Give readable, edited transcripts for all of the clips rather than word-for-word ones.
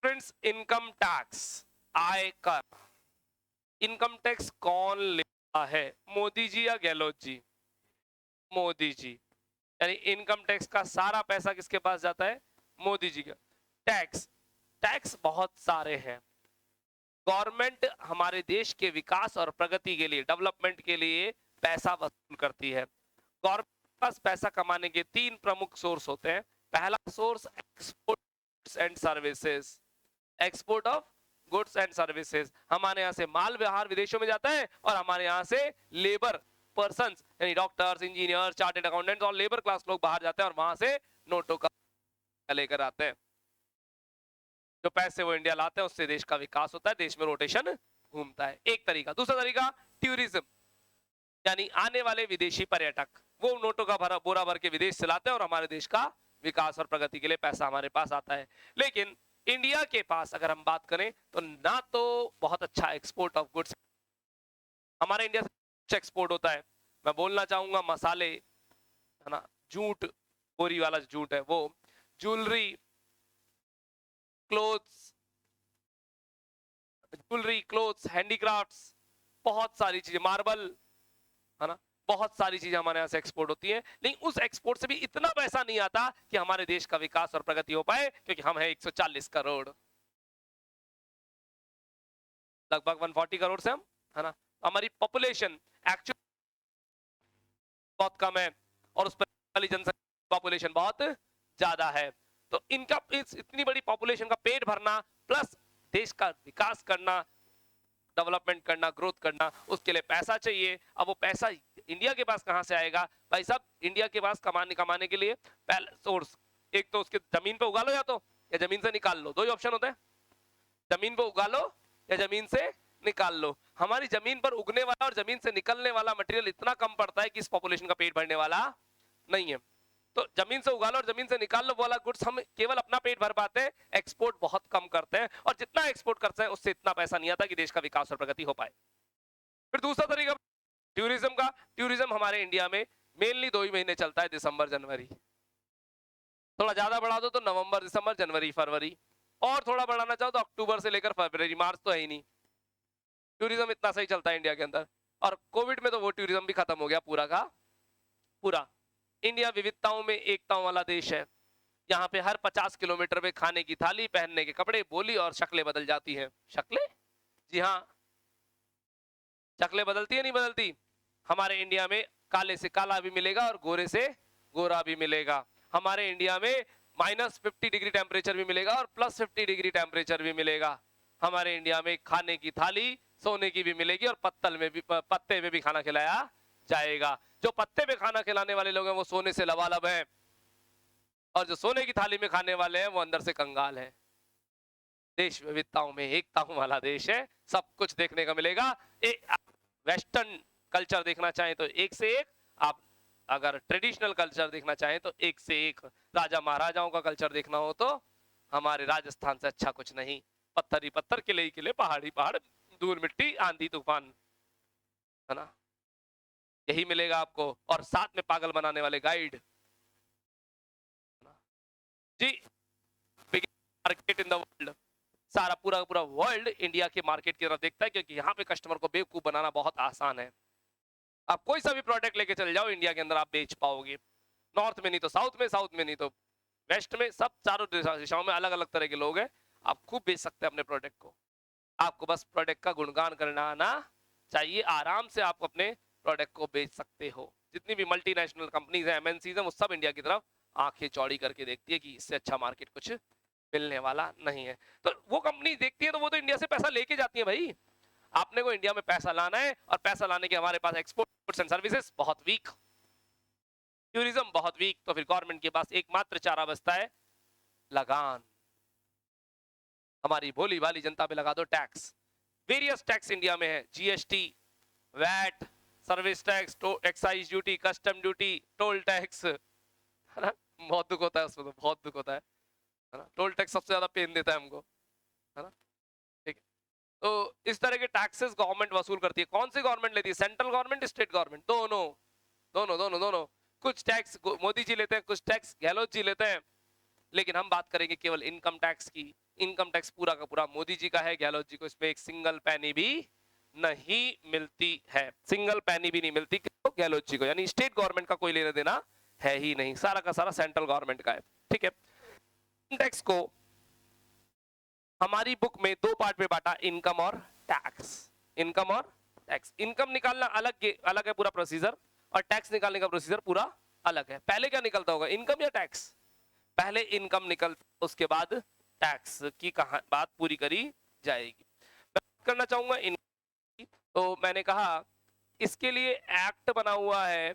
Friends, income tax, आयकर, income tax कौन लेता है? मोदी जी या गहलोत जी? मोदी जी। यानी इनकम टैक्स का सारा पैसा किसके पास जाता है? मोदी जी का। टैक्स, टैक्स बहुत सारे हैं। गवर्नमेंट हमारे देश के विकास और प्रगति के लिए, डेवलपमेंट के लिए पैसा वसूल करती है। गवर्नमेंट के पास पैसा कमाने के तीन प्रमुख सोर्स होते हैं। पहला source exports and services, export of goods and services. हमारे यहाँ से माल व्यवहार विदेशों में जाता है और हमारे यहाँ से लेबर पर्सन यानी डॉक्टर्स, इंजीनियर, चार्टेड अकाउंटेंट और लेबर क्लास लोग बाहर जाते हैं और वहां से नोटों का लेकर आते हैं। जो पैसे वो इंडिया लाते हैं उससे देश का विकास होता है, देश में रोटेशन घूमता है। एक तरीका। दूसरा तरीका टूरिज्म, यानी आने वाले विदेशी पर्यटक वो नोटों का भरा बोरा भर के विदेश से लाते हैं और हमारे देश का विकास और प्रगति के लिए पैसा हमारे पास आता है। लेकिन इंडिया के पास अगर हम बात करें तो ना तो बहुत अच्छा एक्सपोर्ट ऑफ गुड्स, हमारे इंडिया से एक्सपोर्ट होता है। मैं बोलना चाहूंगा मसाले, है ना, जूट, बोरी वाला जूट है वो, jewellery, clothes, jewellery, clothes, handicrafts, बहुत सारी चीजें, मार्बल, है ना, बहुत सारी चीजें हमारे यहाँ से एक्सपोर्ट होती हैं। लेकिन उस एक्सपोर्ट से भी इतना पैसा नहीं आता कि हमारे देश का विकास और प्रगति हो पाए, क्योंकि हम है 140 करोड़, लगभग 140 करोड़ से हम, है ना, हमारी पॉपुलेशन एक्चुअली बहुत कम है और उस पर वाली जनसंख्या पॉपुलेशन बहुत ज्यादा है। तो इनका इतनी बड़ी पॉपुलेशन का पेट भरना प्लस देश का विकास करना, डेवलपमेंट करना, ग्रोथ करना, उसके लिए पैसा चाहिए। अब वो पैसा इंडिया के पास कहां से आएगा? भाई साहब, इंडिया के पास कमाने के लिए पहला सोर्स, एक तो उसके जमीन पे उगा लो या जमीन से निकाल लो, दो ही ऑप्शन होते हैं, जमीन पे उगा लो या जमीन से निकाल लो। हमारी जमीन पर उगने वाला और जमीन से निकलने वाला मटेरियल इतना कम पड़ता है कि इस पॉपुलेशन का पेट भरने वाला नहीं है। तो जमीन से उगा लो और जमीन से निकाल लो वाला गुड्स हम केवल अपना पेट भर पाते हैं, एक्सपोर्ट बहुत कम करते हैं और जितना एक्सपोर्ट करते हैं उससे इतना पैसा नहीं आता कि देश का विकास और प्रगति हो पाए। फिर दूसरा तरीका टूरिज्म का। टूरिज्म हमारे इंडिया में मेनली 2 ही महीने चलता है, दिसंबर जनवरी। थोड़ा ज्यादा बढ़ा दो तो नवंबर दिसंबर जनवरी फरवरी, और थोड़ा बढ़ाना चाहो तो अक्टूबर से लेकर फरवरी, मार्च तो है ही नहीं। टूरिज्म इतना सही चलता है इंडिया के अंदर। और कोविड में तो वो टूरिज्म भी खत्म हो गया पूरा का पूरा। इंडिया विविधताओं में एकताओं वाला देश है। यहाँ पे हर 50 किलोमीटर पे खाने की थाली, पहनने के कपड़े, बोली और शक्लें बदल जाती हैं। शक्लें? जी हाँ, शक्लें बदलती है, नहीं बदलती? हमारे इंडिया में काले से काला भी मिलेगा और गोरे से गोरा भी मिलेगा। हमारे इंडिया में -50 डिग्री टेम्परेचर भी मिलेगा और +50 डिग्री टेम्परेचर भी मिलेगा। हमारे इंडिया में खाने की थाली सोने की भी मिलेगी और पत्ते में भी खाना खिलाया जाएगा। जो पत्ते पे खाना खिलाने वाले लोग हैं वो सोने से लबालब हैं और जो सोने की थाली में खाने वाले हैं वो अंदर से कंगाल है। देश विविधताओं में एकताओं वाला देश है, सब कुछ देखने का मिलेगा। वेस्टर्न कल्चर देखना चाहें तो एक से एक, आप अगर ट्रेडिशनल कल्चर देखना चाहें तो एक से एक, राजा महाराजाओं का कल्चर देखना हो तो हमारे राजस्थान से अच्छा कुछ नहीं। पत्थर ही पत्थर, किले ही किले, पहाड़ ही पहाड़, धूल मिट्टी, आंधी तूफान, है ना, यही मिलेगा आपको। और साथ में पागल बनाने वाले guide ji. Market in the world, सारा पूरा पूरा वर्ल्ड इंडिया के मार्केट की तरफ देखता है, क्योंकि यहाँ पे कस्टमर को बेवकूफ बनाना बहुत आसान है। आप कोई सा भी प्रोडक्ट लेके चले जाओ इंडिया के अंदर आप बेच पाओगे। नॉर्थ में नहीं तो साउथ में, साउथ में नहीं तो वेस्ट में, सब चारों दिशाओं में अलग अलग तरह के लोग हैं। आप खूब बेच सकते हैं अपने प्रोडक्ट को। आपको बस प्रोडक्ट का गुणगान करना आना चाहिए, आराम से आप अपने प्रोडक्ट को बेच सकते हो। जितनी भी मल्टीनेशनल कंपनीज हैं, एमएनसीज हैं, वो सब इंडिया की तरफ आंखें चौड़ी करके देखती है कि इससे अच्छा मार्केट कुछ मिलने वाला नहीं है। तो वो कंपनी देखती है तो वो तो इंडिया से पैसा लेके जाती है भाई। आपने को इंडिया में पैसा लाना है और पैसा लाने के हमारे पास एक्सपोर्ट्स एंड सर्विसेज बहुत वीक, टूरिज्म बहुत वीक, तो फिर गवर्नमेंट के पास एकमात्र चारा बचता है लगान। हमारी भोली भाली जनता पे लगा दो टैक्स। वेरियस टैक्स इंडिया में है, GST, VAT, service tax, excise duty, custom duty, toll tax, है ना। बहुत दुख होता है उसमें, तो बहुत दुख होता है ना। टोल टैक्स सबसे ज्यादा पेन देता है हमको, है ना। ठीक है, तो इस तरह के टैक्सेस गवर्नमेंट वसूल करती है। कौन सी गवर्नमेंट लेती है? सेंट्रल गवर्नमेंट, स्टेट गवर्नमेंट, दोनों दोनों दोनों दोनों। कुछ टैक्स मोदी जी लेते हैं, कुछ टैक्स गहलोत जी लेते हैं, लेकिन हम बात करेंगे केवल इनकम टैक्स की। इनकम टैक्स पूरा का पूरा मोदी जी का है, गहलोत जी को इसमें एक सिंगल पैनी भी नहीं मिलती है, सिंगल पैनी भी नहीं मिलती गहलोत जी को, यानी स्टेट गवर्नमेंट का कोई लेना देना है ही नहीं, सारा का सारा सेंट्रल गवर्नमेंट का है। ठीक है, टैक्स को हमारी बुक में दो पार्ट में बांटा, इनकम और टैक्स। इनकम और टैक्स, इनकम निकालना अलग है पूरा प्रोसीजर, और टैक्स निकालने का प्रोसीजर पूरा अलग है। पहले क्या निकलता होगा, इनकम या टैक्स? पहले इनकम निकल, उसके बाद टैक्स की बात पूरी करी जाएगी। मैं करना चाहूंगा इनकम, तो मैंने कहा इसके लिए एक्ट बना हुआ है,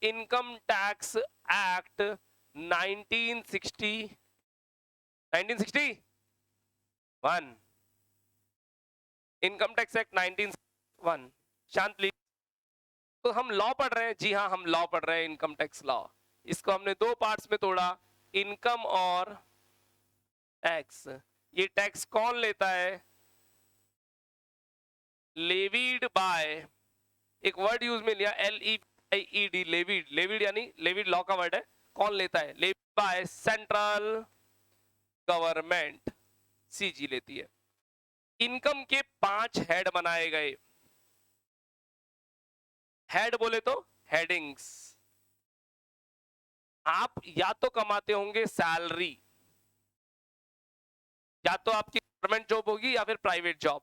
income tax act 1961। Income tax act 1961। शांत प्लीज। तो हम लॉ पढ़ रहे हैं, जी हाँ हम लॉ पढ़ रहे हैं, इनकम टैक्स लॉ। इसको हमने दो पार्ट्स में तोड़ा, इनकम और टैक्स। ये टैक्स कौन लेता है? लेवीड बाय, एक वर्ड यूज में लिया, LEVIED, लेवीड। लेवीड यानी लेवीड लॉ का वर्ड है, कौन लेता है? Levied by central government, CG लेती है। इनकम के 5 हेड बनाए गए। हेड बोले तो हेडिंग्स। आप या तो कमाते होंगे सैलरी, या तो आपकी गवर्नमेंट जॉब होगी या फिर प्राइवेट जॉब।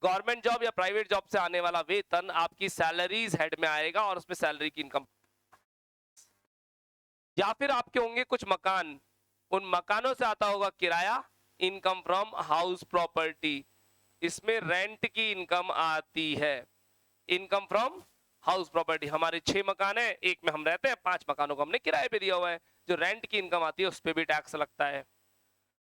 गवर्नमेंट जॉब या प्राइवेट जॉब से आने वाला वेतन आपकी सैलरीज हेड में आएगा, और उसमें सैलरी की इनकम। या फिर आपके होंगे कुछ मकान, उन मकानों से आता होगा किराया, इनकम फ्रॉम हाउस प्रॉपर्टी, इसमें रेंट की इनकम आती है, इनकम फ्रॉम हाउस प्रॉपर्टी। हमारे 6 मकान है, एक में हम रहते हैं, 5 मकानों को हमने किराए पे दिया हुआ है, जो रेंट की इनकम आती है उस पर भी टैक्स लगता है।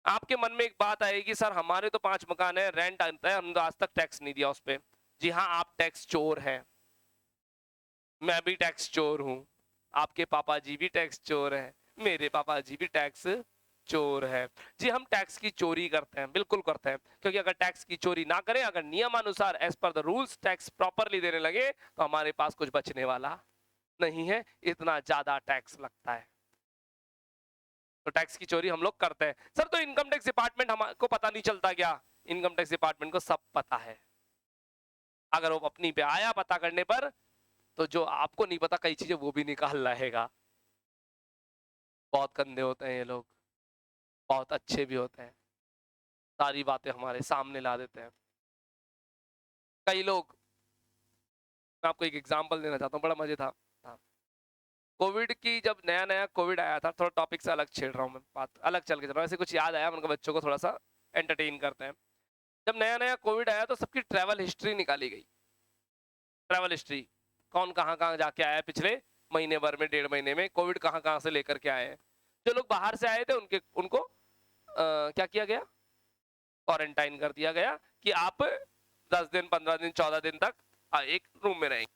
आपके मन में एक बात आएगी, सर हमारे तो 5 मकान है, रेंट आता है, हमने तो आज तक टैक्स नहीं दिया उस पर। जी हाँ, आप टैक्स चोर हैं, मैं भी टैक्स चोर हूं, आपके पापा जी भी टैक्स चोर है, मेरे पापा जी भी टैक्स चोर है। जी हम टैक्स की चोरी करते हैं, बिल्कुल करते हैं, क्योंकि अगर टैक्स की चोरी ना करें, अगर नियमानुसार as per the rules tax properly देने लगे, तो हमारे पास कुछ बचने वाला नहीं है, इतना ज्यादा टैक्स लगता है। तो टैक्स की चोरी हम लोग करते हैं। सर तो इनकम टैक्स डिपार्टमेंट हमको पता नहीं चलता क्या? इनकम टैक्स डिपार्टमेंट को सब पता है, अगर वो अपनी पे आया पता करने पर, तो जो आपको नहीं पता कई चीजें वो भी निकाल लाएगा। बहुत गंदे होते हैं ये लोग, बहुत अच्छे भी होते हैं, सारी बातें हमारे सामने ला देते हैं। कई लोग, मैं आपको एक एग्जांपल देना चाहता हूँ, बड़ा मजे था। कोविड की जब नया नया कोविड आया था, थोड़ा टॉपिक से अलग छेड़ रहा हूँ मैं, बात अलग चल के चल रहा हूँ, ऐसे कुछ याद आया, उनके बच्चों को थोड़ा सा एंटरटेन करते हैं। जब नया नया कोविड आया तो सबकी ट्रैवल हिस्ट्री निकाली गई। ट्रैवल हिस्ट्री, कौन कहाँ कहाँ जाके आया पिछले महीने भर में, 1.5 महीने में, कोविड कहाँ कहाँ से लेकर के आए हैं। जो लोग बाहर से आए थे उनको क्या किया गया? क्वारंटाइन कर दिया गया कि आप 10 दिन 15 दिन 14 दिन तक एक रूम में रहेंगे।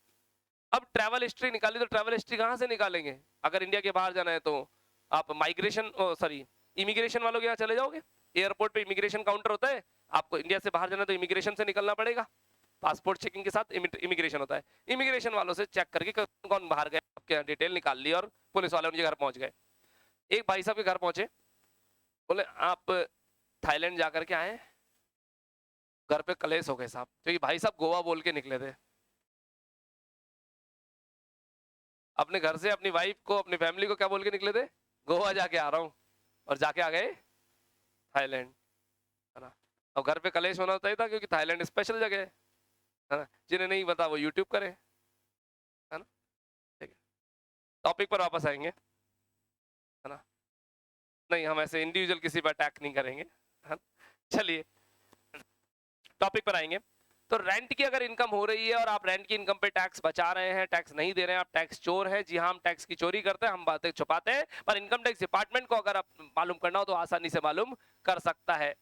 अब ट्रैवल हिस्ट्री निकाली, तो ट्रैवल हिस्ट्री कहाँ से निकालेंगे? अगर इंडिया के बाहर जाना है तो आप माइग्रेशन सॉरी इमिग्रेशन वालों के यहाँ चले जाओगे, एयरपोर्ट पे इमिग्रेशन काउंटर होता है, आपको इंडिया से बाहर जाना है तो इमिग्रेशन से निकलना पड़ेगा, पासपोर्ट चेकिंग के साथ इमिग्रेशन होता है, इमिग्रेशन वालों से चेक करके कौन कौन बाहर गए, आपके डिटेल निकाल ली, और पुलिस वाले उनके घर पहुंच गए। एक भाई साहब के घर पहुंचे, बोले आप थाईलैंड जाकर के आए? घर पे कलेश हो गए साहब, क्योंकि भाई साहब गोवा बोल के निकले थे। अपने घर से अपनी वाइफ को, अपनी फैमिली को क्या बोल के निकले थे? गोवा जाके आ रहा हूँ, और जाके आ गए थाईलैंड, है ना। अब घर पे कलेश होना चाहिए था, क्योंकि थाईलैंड स्पेशल जगह है ना। जिन्हें नहीं पता वो यूट्यूब करे, है ना। ठीक है, टॉपिक पर वापस आएंगे, है ना। नहीं, हम ऐसे इंडिविजुअल किसी पर अटैक नहीं करेंगे, है ना। चलिए टॉपिक पर आएंगे। तो रेंट की अगर इनकम हो रही है और आप रेंट की इनकम पे टैक्स बचा रहे हैं, टैक्स नहीं दे रहे हैं, आप टैक्स चोर हैं। जी हाँ, हम टैक्स की चोरी करते हैं, हम बातें छुपाते हैं, पर इनकम टैक्स डिपार्टमेंट को अगर आप मालूम करना हो तो आसानी से मालूम कर सकता है।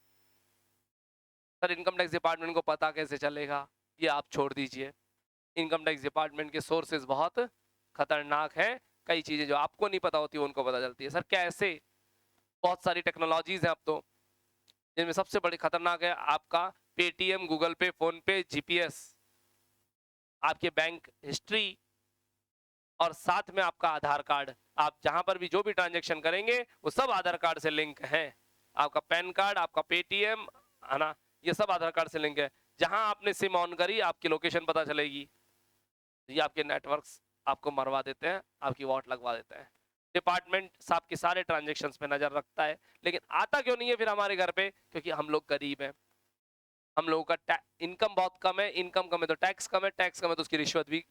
सर इनकम टैक्स डिपार्टमेंट को पता कैसे चलेगा? ये आप छोड़ दीजिए, इनकम टैक्स डिपार्टमेंट के सोर्सेज बहुत खतरनाक हैं, कई चीजें जो आपको नहीं पता होती उनको पता चलती है। सर कैसे? बहुत सारी टेक्नोलॉजीज हैं अब तो, जिनमें सबसे बड़ी खतरनाक है आपका पेटीएम, गूगल पे, फोन पे, जीपीएस, आपके बैंक हिस्ट्री, और साथ में आपका आधार कार्ड। आप जहां पर भी जो भी ट्रांजेक्शन करेंगे वो सब आधार कार्ड से लिंक है। आपका पैन कार्ड, आपका पेटीएम, है ना, ये सब आधार कार्ड से लिंक है। जहां आपने सिम ऑन करी आपकी लोकेशन पता चलेगी। ये आपके नेटवर्क्स आपको मरवा देते हैं, आपकी वॉट लगवा देते हैं। डिपार्टमेंट आपके सारे ट्रांजेक्शन्स पे नजर रखता है, लेकिन आता क्यों नहीं है फिर हमारे घर पे? क्योंकि हम लोग गरीब हैं, हम लोगों का इनकम बहुत कम है। इनकम कम है तो टैक्स कम है, टैक्स कम है तो उसकी रिश्वत भी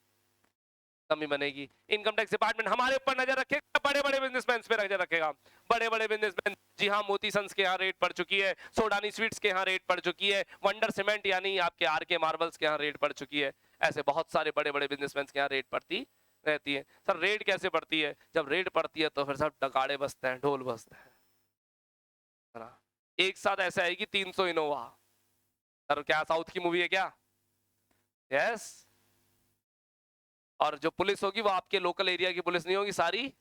कमी बनेगी। इनकम टैक्स डिपार्टमेंट हमारे ऊपर नजर रखेगा, बड़े बड़े बिजनेसमैन पे नजर रखेगा। बड़े बड़े बिजनेसमैन, जी हाँ, मोती सन्स के यहाँ रेट पड़ चुकी है, सोडानी स्वीट्स के यहाँ रेट पड़ चुकी है, वंडर सीमेंट यानी आपके आर के मार्बल्स के यहाँ रेट पड़ चुकी है। ऐसे बहुत सारे बड़े बड़े बिजनेसमैन के यहाँ रेट पड़ती रहती है। सर रेट कैसे पड़ती है? जब रेट पड़ती है तो फिर सब डगाड़े बजते हैं, ढोल बजते हैं, है ना। एक साथ ऐसे आएगी 300 इनोवा। सर क्या साउथ की मूवी है क्या? यस। और जो पुलिस होगी वो आपके लोकल एरिया की पुलिस नहीं होगी, सारी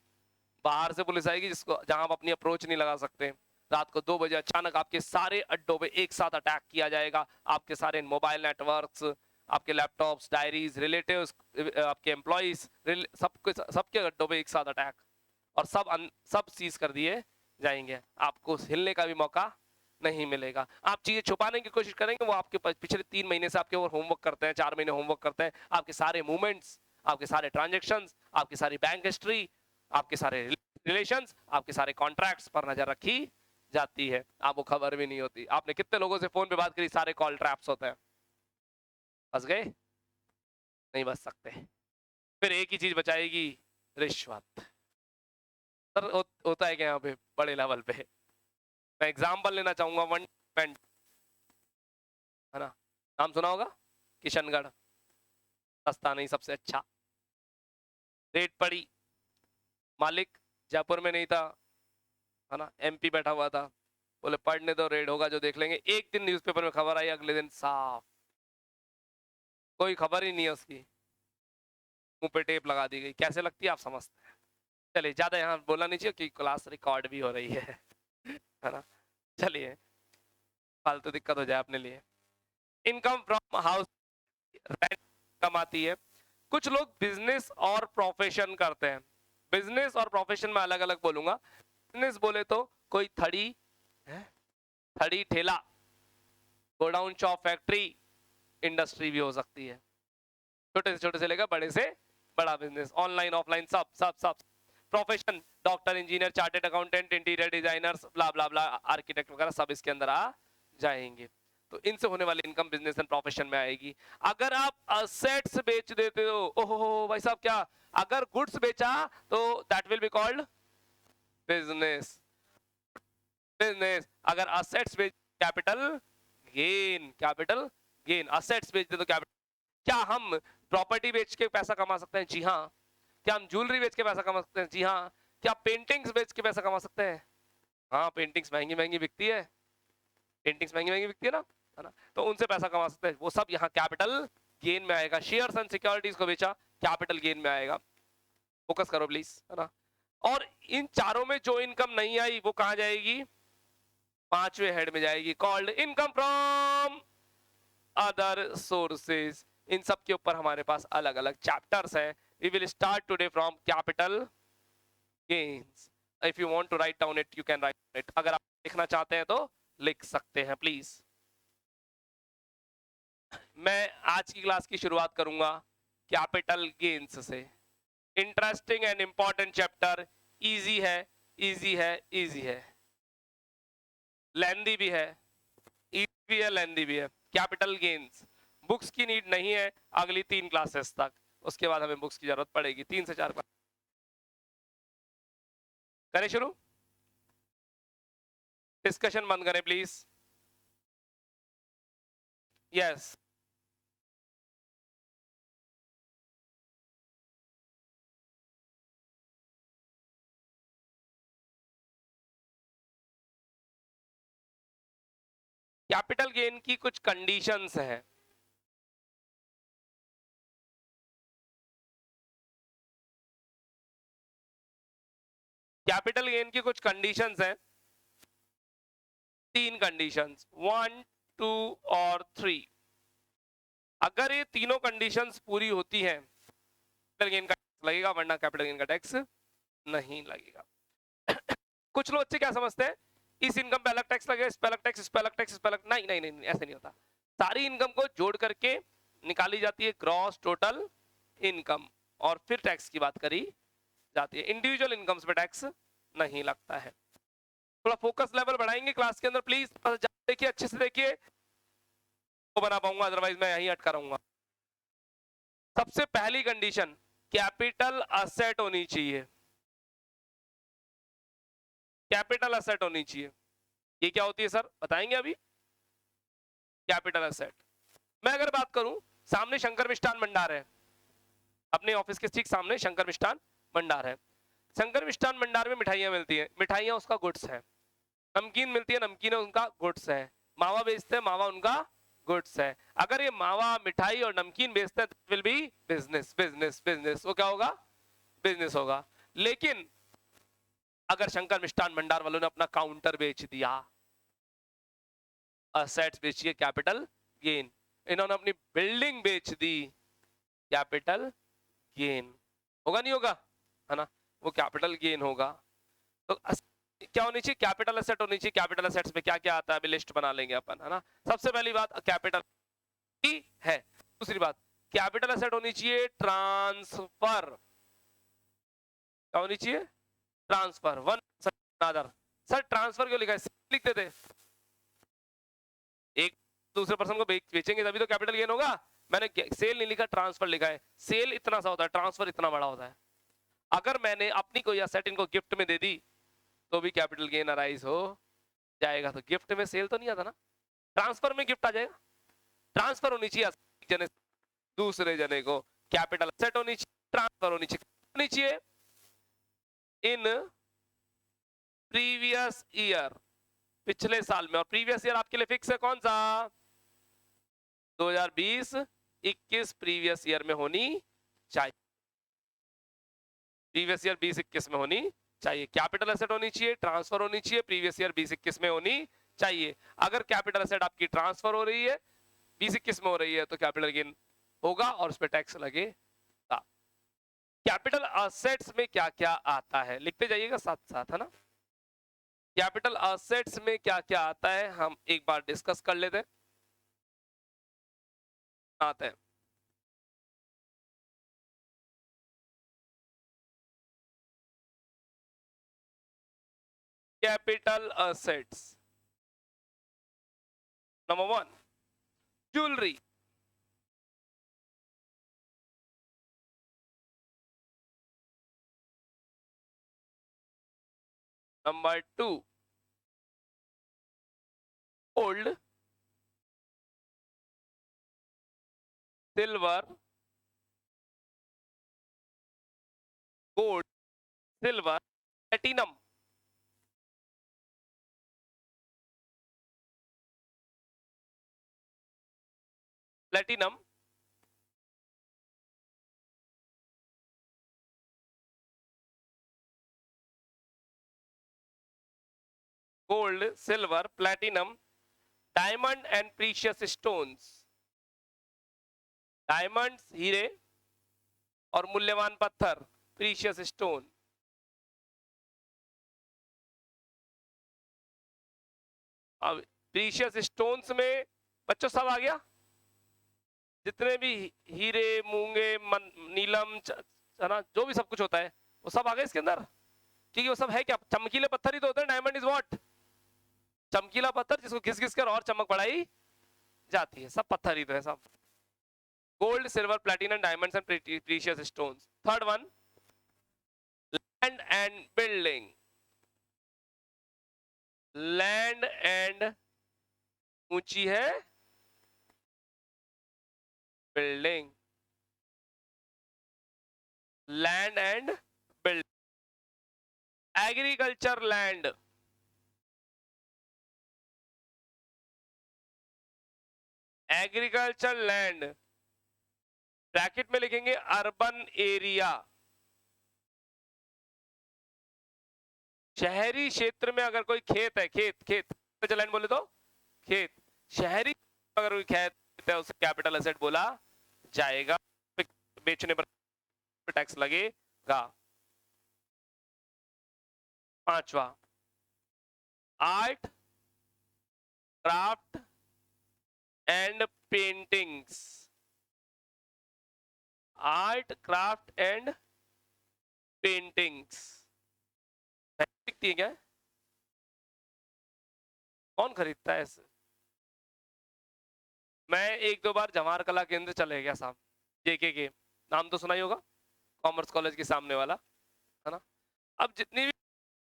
बाहर से पुलिस आएगी, जिसको जहां आप अपनी अप्रोच नहीं लगा सकते। रात को 2 बजे अचानक आपके सारे अड्डों पे एक साथ अटैक किया जाएगा। आपके सारे मोबाइल नेटवर्क्स, आपके लैपटॉप्स, डायरीज, रिलेटिव्स, आपके एम्प्लॉइज, सबके अड्डों पे एक साथ अटैक, और सब सीज कर दिए जाएंगे। आपको हिलने का भी मौका नहीं मिलेगा। आप चीजें छुपाने की कोशिश करेंगे, वो आपके पिछले 3 महीने से आपके ऊपर होमवर्क करते हैं, 4 महीने होमवर्क करते हैं। आपके सारे मूवमेंट्स, आपके सारे ट्रांजेक्शंस, आपकी सारी बैंक हिस्ट्री, आपके सारे रिलेशंस, आपके सारे कॉन्ट्रैक्ट्स पर नजर रखी जाती है। आपको खबर भी नहीं होती। आपने कितने लोगों से फोन पे बात करी, सारे कॉल ट्रैप्स होते हैं। फंस गए? नहीं बच सकते। फिर एक ही चीज बचाएगी, रिश्वत। सर होता है क्या यहाँ पे बड़े लेवल पे? मैं एग्जाम्पल लेना चाहूंगा, वन पेंट, है ना, नाम सुना होगा, किशनगढ़, सस्ता नहीं सबसे अच्छा। रेट पड़ी, मालिक जयपुर में नहीं था, है ना, एमपी बैठा हुआ था, बोले पढ़ने दो, रेड होगा जो देख लेंगे। एक दिन न्यूज़पेपर में खबर आई, अगले दिन साफ, कोई खबर ही नहीं है उसकी, मुंह पे टेप लगा दी गई। कैसे लगती है आप समझते हैं। चलिए, ज्यादा यहाँ बोलना नहीं चाहिए कि क्लास रिकॉर्ड भी हो रही है ना। चलिए, फालतू दिक्कत हो जाए अपने लिए। इनकम फ्रॉम हाउस रेंट कमाती है। कुछ लोग बिजनेस और प्रोफेशन करते हैं। बिजनेस और प्रोफेशन में अलग अलग बोलूंगा। बिजनेस बोले तो कोई थड़ी ठेला, गोडाउन, शॉप, फैक्ट्री, इंडस्ट्री भी हो सकती है। छोटे से लेकर बड़े से बड़ा बिजनेस, ऑनलाइन ऑफलाइन, सब सब सब। Profession, doctor, engineer, chartered accountant, interior designers, blah blah blah, architect वगैरह, सब इसके अंदर आ जाएंगे। तो इनसे होने वाली इनकम बिजनेस एंड प्रोफेशन में आएगी। अगर आप असेट्स बेच देते हो, ओहो भाई साहब, क्या अगर गुड्स बेचा तो that will be called business. Business. अगर असेट्स बेच, capital gain, capital gain. Assets बेच दे तो कैपिटल। क्या हम प्रॉपर्टी बेच के पैसा कमा सकते हैं? जी हाँ। क्या हम ज्वेलरी बेच के पैसा कमा सकते हैं? जी हाँ। क्या पेंटिंग्स बेच के पैसा कमा सकते हैं? हाँ, पेंटिंग्स महंगी महंगी बिकती है, पेंटिंग्स महंगी महंगी बिकती है ना, तो उनसे पैसा कमा सकते हैं। वो सब यहाँ कैपिटल गेन में आएगा। शेयर्स एंड सिक्योरिटीज को बेचा, कैपिटल गेन में आएगा। फोकस करो प्लीज, है ना। और इन चारों में जो इनकम नहीं आई वो कहां जाएगी? 5वें हेड में जाएगी, called income from other sources. इन सब के ऊपर हमारे पास अलग अलग चैप्टर्स हैं। We will start today from capital gains. If you want to write down it, you can write it. अगर आप लिखना चाहते हैं तो लिख सकते हैं प्लीज। मैं आज की क्लास की शुरुआत करूंगा कैपिटल गेन्स से। Interesting and important chapter, easy है, इजी है, इजी है, लेंदी भी है, इजी भी है, लेंदी भी है। कैपिटल गेन्स, बुक्स की नीड नहीं है अगली 3 क्लासेस तक। उसके बाद हमें बुक्स की जरूरत पड़ेगी, 3 से 4 क्लास। करें शुरू? डिस्कशन बंद करें प्लीज। यस। कैपिटल गेन की कुछ कंडीशंस हैं। कैपिटल गेन की कुछ कंडीशंस हैं, 3 कंडीशंस, 1, 2 और 3। अगर ये तीनों कंडीशंस पूरी होती हैं, कैपिटल गेन का लगेगा, वरना कैपिटल गेन का टैक्स नहीं लगेगा। कुछ लोग अच्छे क्या समझते हैं, इस इनकम पे अलग टैक्स लगेगा, इस पे अलग टैक्स, इस पे अलग टैक्स, इस पे अलग, नहीं नहीं नहीं, ऐसे नहीं होता। सारी इनकम को जोड़ करके निकाली जाती है ग्रॉस टोटल इनकम, और फिर टैक्स की बात करी जाती है। इंडिविजुअल इनकम्स पे टैक्स नहीं लगता है। थोड़ा फोकस लेवल बढ़ाएंगे क्लास के अंदर प्लीज, देखिए अच्छे से देखिए, तो बना पाऊंगा, अदरवाइज मैं यहीं अटका रहूंगा। सबसे पहली कंडीशन, कैपिटल असेट होनी चाहिए, कैपिटल असेट होनी चाहिए। ये क्या होती है सर, बताएंगे अभी। कैपिटल असेट, मैं अगर बात करूं, सामने शंकर मिष्ठान भंडार है, अपने ऑफिस के ठीक सामने शंकर मिष्ठान भंडार है। शंकर मिष्ठान भंडार में मिठाइयां मिलती है, मिठाइयां उसका गुड्स है। नमकीन मिलती है, नमकीन उनका गुड्स है। मावा बेचते हैं, मावा उनका गुड्स है। अगर ये मावा मिठाई और नमकीन बेचते हैं, will be business, business business, वो क्या होगा, बिजनेस होगा। लेकिन अगर शंकर मिष्ठान भंडार वालों ने अपना काउंटर बेच दिया, असेट्स बेचिए, कैपिटल गेन। इन्होंने अपनी बिल्डिंग बेच दी, कैपिटल गेन होगा, नहीं होगा, है ना, वो कैपिटल गेन होगा। तो क्या होनी चाहिए, कैपिटल एसेट होनी चाहिए। कैपिटल एसेट्स में क्या क्या आता है, अभी लिस्ट बना लेंगे अपन, है ना। सबसे पहली बात कैपिटल ही है। दूसरी बात, कैपिटल एसेट होनी चाहिए ट्रांसफर, क्या होनी चाहिए, transfer, one other. Sir transfer क्यों लिखा है, लिखते थे, एक दूसरे पर्सन को बेचेंगे तभी तो कैपिटल गेन होगा। मैंने सेल नहीं लिखा, ट्रांसफर लिखा है। सेल इतना सा होता है, ट्रांसफर इतना बड़ा होता है। अगर मैंने अपनी कोई एसेट इनको गिफ्ट में दे दी, तो भी कैपिटल गेन अराइज हो जाएगा। तो गिफ्ट में सेल तो नहीं आता ना, ट्रांसफर में गिफ्ट आ जाएगा। ट्रांसफर होनी चाहिए जने दूसरे जने को, कैपिटल एसेट होनी चाहिए, ट्रांसफर होनी चाहिए इन प्रीवियस ईयर, पिछले साल में। और प्रीवियस ईयर आपके लिए फिक्स है कौन सा, 2020-21 प्रीवियस ईयर में होनी चाहिए, प्रीवियस ईयर 20-21 में होनी चाहिए। कैपिटल एसेट होनी चाहिए, ट्रांसफर होनी चाहिए, प्रीवियस ईयर 20-21 में होनी चाहिए। अगर कैपिटल एसेट आपकी ट्रांसफर हो रही है, 20-21 में हो रही है, तो कैपिटल गेन होगा और उस पर टैक्स लगेगा। कैपिटल असेट्स में क्या क्या आता है, लिखते जाइएगा साथ साथ, है ना। कैपिटल असेट्स में क्या क्या आता है, हम एक बार डिस्कस कर लेते हैं। आता है capital assets, number 1 jewellery, number 2 gold, silver, gold, silver, platinum, platinum, gold, silver, platinum, diamond and precious stones, diamonds हीरे और मूल्यवान पत्थर, प्रीशियस स्टोन। अब प्रीशियस स्टोन्स में बच्चों सब आ गया, जितने भी हीरे, मूंगे, नीलम, है ना, जो भी सब कुछ होता है वो सब आ गए इसके अंदर। क्योंकि वो सब है क्या, चमकीले पत्थर ही तो होते हैं। डायमंड इज व्हाट, चमकीला पत्थर जिसको घिस घिस कर और चमक बढ़ाई जाती है, सब पत्थर ही तो है सब। Gold, silver, platinum, diamonds and precious stones. Third one, land and building, land and ऊंची है building, land and building, agriculture land, agriculture land, bracket में लिखेंगे अर्बन एरिया। शहरी क्षेत्र में अगर कोई खेत है, खेत खेत लैंड बोले तो खेत, शहरी अगर कोई खेत है उसे कैपिटल एसेट बोला जाएगा बेचने पर। टैक्स लगेगा। पांचवा, art craft and paintings. Art craft and paintings दिखती है क्या? कौन खरीदता है ऐसे? मैं एक दो बार जवाहर कला केंद्र चले गया साहब, जेके के नाम तो सुना ही होगा, कॉमर्स कॉलेज के सामने वाला, है ना। अब जितनी भी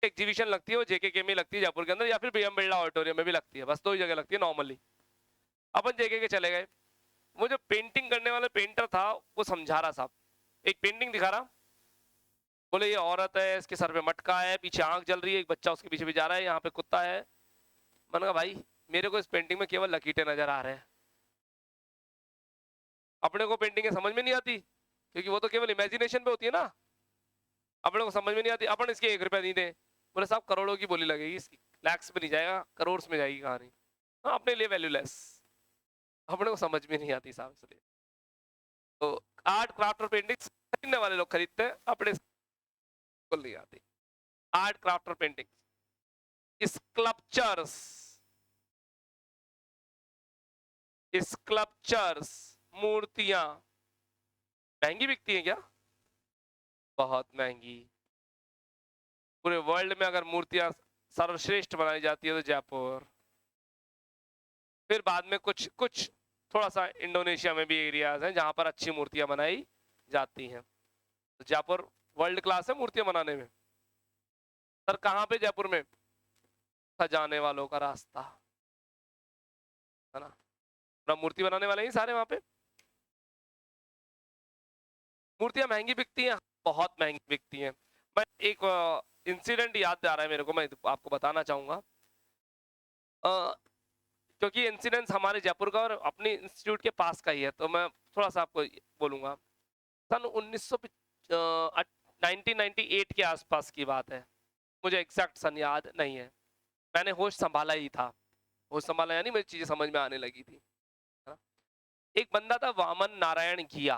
एग्जीबिशन लगती है वो जेके के में लगती है जयपुर के अंदर, या फिर बीएम बिरला ऑडिटोरियम में भी लगती है, बस दो ही जगह लगती है नॉर्मली। अपन जेके के चले गए, वो जो पेंटिंग करने वाला पेंटर था वो समझा रहा साहब, एक पेंटिंग दिखा रहा, बोले ये औरत है, इसके सर पे मटका है, पीछे आंख जल रही है, एक बच्चा उसके पीछे भी जा रहा है, यहाँ पे कुत्ता है। मैंने कहा भाई मेरे को इस पेंटिंग में केवल लकीटे नजर आ रहे हैं, अपने को पेंटिंग समझ में नहीं आती, क्योंकि वो तो केवल इमेजिनेशन पे होती है ना, अपने को समझ में नहीं आती, अपन इसके 1 रुपया नहीं दे। बोले साहब करोड़ों की बोली लगेगी इसकी, लैक्स में नहीं जाएगा, करोड़ में जाएगी कहानी। हाँ, अपने लिए वैल्यूलेस, अपने को समझ में नहीं आती साहब, इसलिए तो आर्ट क्राफ्ट और पेंटिंग खरीदने वाले लोग खरीदते हैं, अपने को नहीं आती। आर्ट क्राफ्ट और पेंटिंग, स्कल्पचर्स, स्कल्पचर्स मूर्तियां महंगी बिकती हैं क्या? बहुत महंगी। पूरे वर्ल्ड में अगर मूर्तियां सर्वश्रेष्ठ बनाई जाती है तो जयपुर, फिर बाद में कुछ कुछ थोड़ा सा इंडोनेशिया में भी एरियाज हैं जहां पर अच्छी मूर्तियां बनाई जाती हैं। तो जयपुर वर्ल्ड क्लास है मूर्तियां बनाने में। सर कहाँ पे जयपुर में? सजाने वालों का रास्ता, है ना, मूर्ति बनाने वाले ही सारे वहां पे। मूर्तियां महंगी बिकती हैं, बहुत महंगी बिकती हैं। मैं एक इंसिडेंट याद आ रहा है मेरे को, मैं आपको बताना चाहूंगा, क्योंकि इंसिडेंस हमारे जयपुर का और अपनी इंस्टीट्यूट के पास का ही है, तो मैं थोड़ा सा आपको बोलूंगा। सन 1998 के आसपास की बात है, मुझे एग्जैक्ट सन याद नहीं है, मैंने होश संभाला ही था, होश संभाला यानी मुझे चीजें समझ में आने लगी थी, है ना। एक बंदा था वामन नारायण घिया,